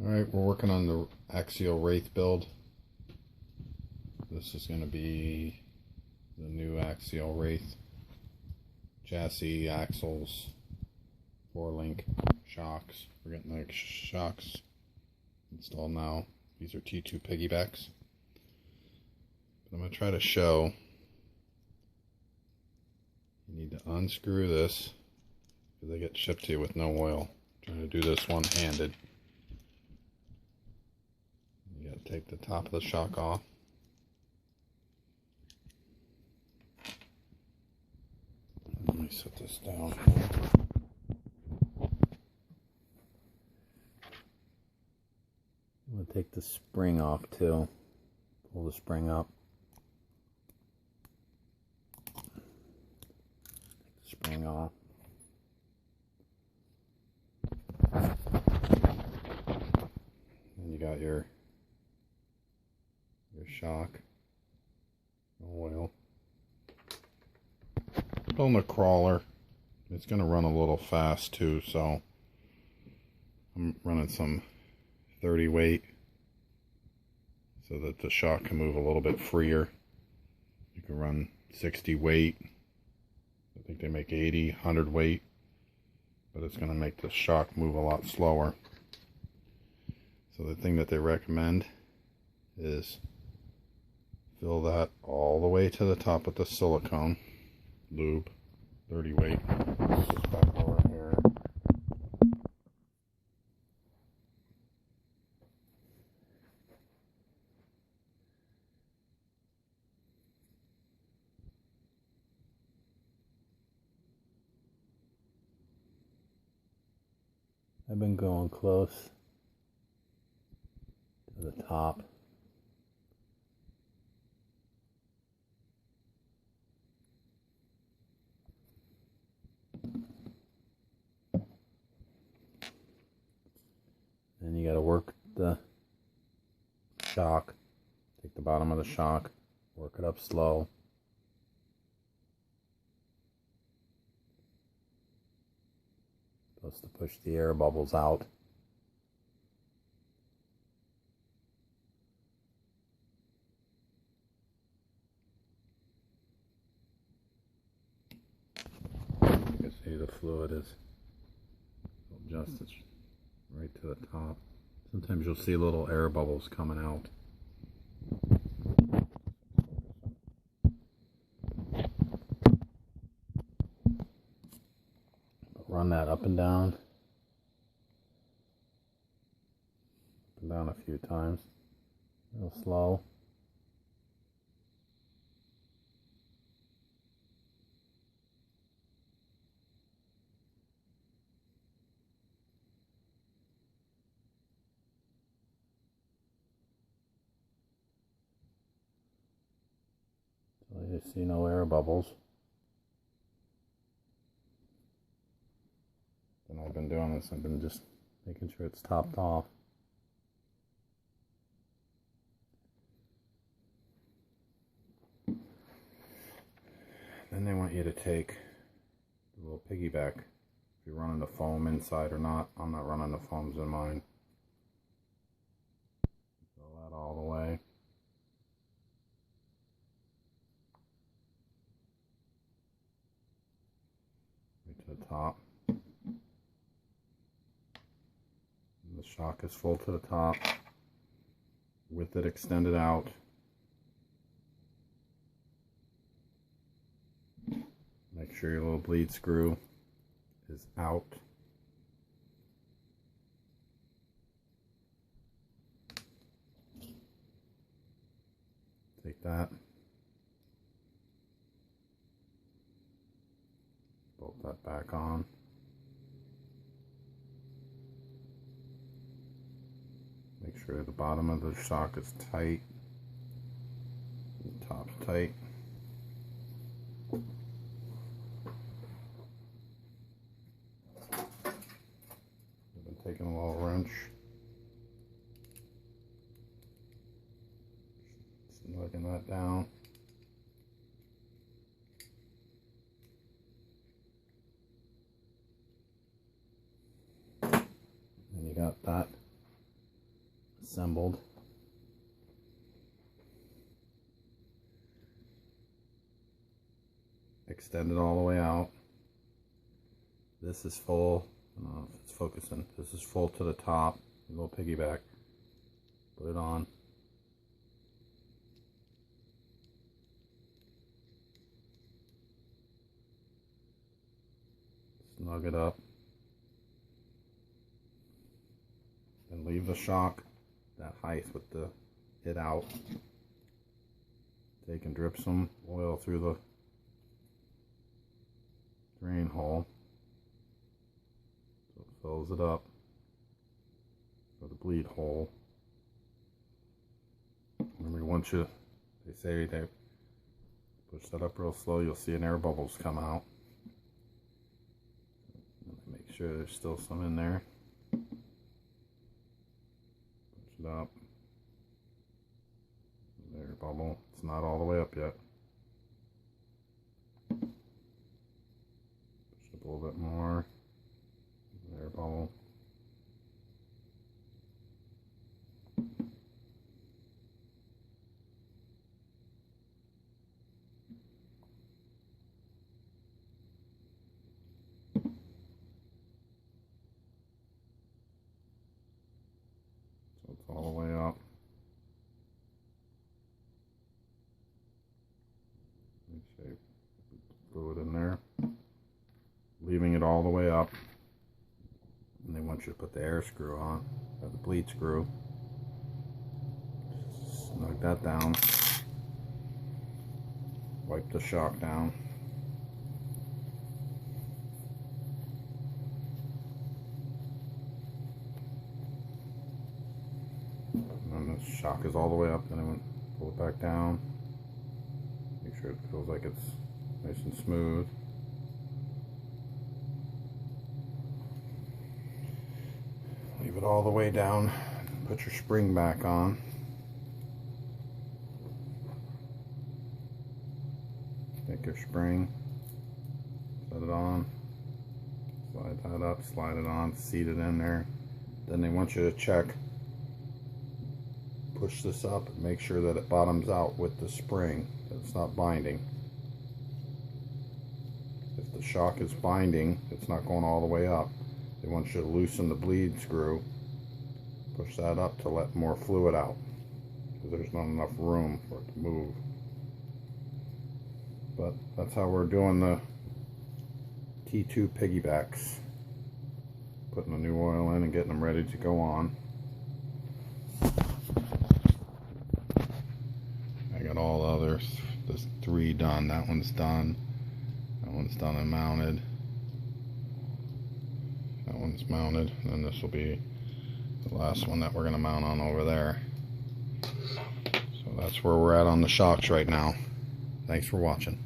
Alright, we're working on the Axial Wraith build. This is going to be the new Axial Wraith. Chassis, axles, 4-link shocks. We're getting the shocks installed now. These are T2 piggybacks. But I'm going to try to show. You need to unscrew this because they get shipped to you with no oil. I'm trying to do this one-handed. You got to take the top of the shock off. Let me set this down. I'm going to take the spring off too. Pull the spring up. Take the spring off. And you got your shock, oil. On the crawler, it's going to run a little fast too, so I'm running some 30 weight so that the shock can move a little bit freer. You can run 60 weight. I think they make 80, 100 weight, but it's going to make the shock move a lot slower. So the thing that they recommend is fill that all the way to the top with the silicone lube, 30 weight. Just back over here. I've been going close to the top. Then you got to work the shock. Take the bottom of the shock, work it up slow. Supposed to push the air bubbles out. You can see the fluid is adjusted right to the top. Sometimes you'll see little air bubbles coming out. Run that up and down a few times, real slow. So you see no air bubbles. And I've been doing this, I've been just making sure it's topped off. Then they want you to take the little piggyback, if you're running the foam inside or not. I'm not running the foams in mine. Fill that all the way. Right to the top. The shock is full to the top, with it extended out. Make sure your little bleed screw is out. Take that, bolt that back on. Make sure the bottom of the shock is tight, the top's tight. I've been taking a little wrench, slugging that down. And you got that assembled. Extend it all the way out. This is full. I don't know if it's focusing. This is full to the top. A little piggyback. Put it on. Snug it up. And leave the shock that height with the it out. Take and drip some oil through the drain hole so it fills it up, or the bleed hole. Remember, once you, they say they push that up real slow, you'll see an air bubbles come out. Make sure there's still some in there. Push it up. Air bubble. It's not all the way up yet. Push it up a little bit more. Air bubble. So it's all the way up. Throw it in there, leaving it all the way up, and they want you to put the air screw on, or the bleed screw. Snug that down, wipe the shock down, and then the shock is all the way up, then I want to pull it back down, make sure it feels like it's nice and smooth. Leave it all the way down. Put your spring back on. Take your spring, set it on, slide that up, slide it on, seat it in there. Then they want you to check, push this up and make sure that it bottoms out with the spring, that it's not binding. If the shock is binding, it's not going all the way up. They want you to loosen the bleed screw, push that up to let more fluid out, because there's not enough room for it to move. But that's how we're doing the T2 piggybacks. Putting the new oil in and getting them ready to go on. I got all the others, there's 3 done. That one's done. That one's done and mounted. That one's mounted, and then this will be the last one that we're going to mount on over there. So that's where we're at on the shocks right now. Thanks for watching.